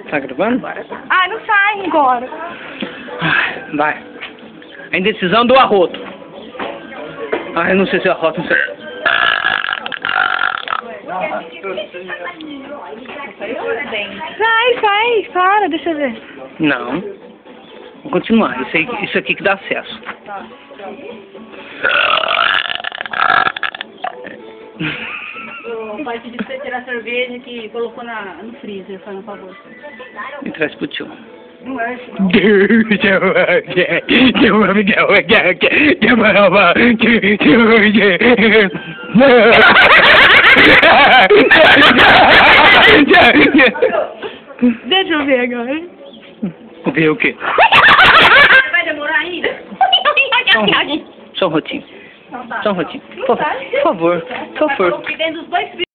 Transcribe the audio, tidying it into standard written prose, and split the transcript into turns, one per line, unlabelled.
Tá gravando?
Agora tá. Ah, não sai agora.
Vai. A indecisão do arroto. Eu não sei se é arroto, não sei.
Sai, para, deixa eu ver.
Não. Vou continuar. Isso aqui que dá acesso.
O pai pediu pra você tirar a cerveja que colocou no freezer, faz um favor.
Me traz pro tio.
Não é isso.
Deixa eu ver agora.
Ver o quê?
Vai demorar ainda?
Só um rotinho. Só um rotinho. Por favor.
Dentro dos dois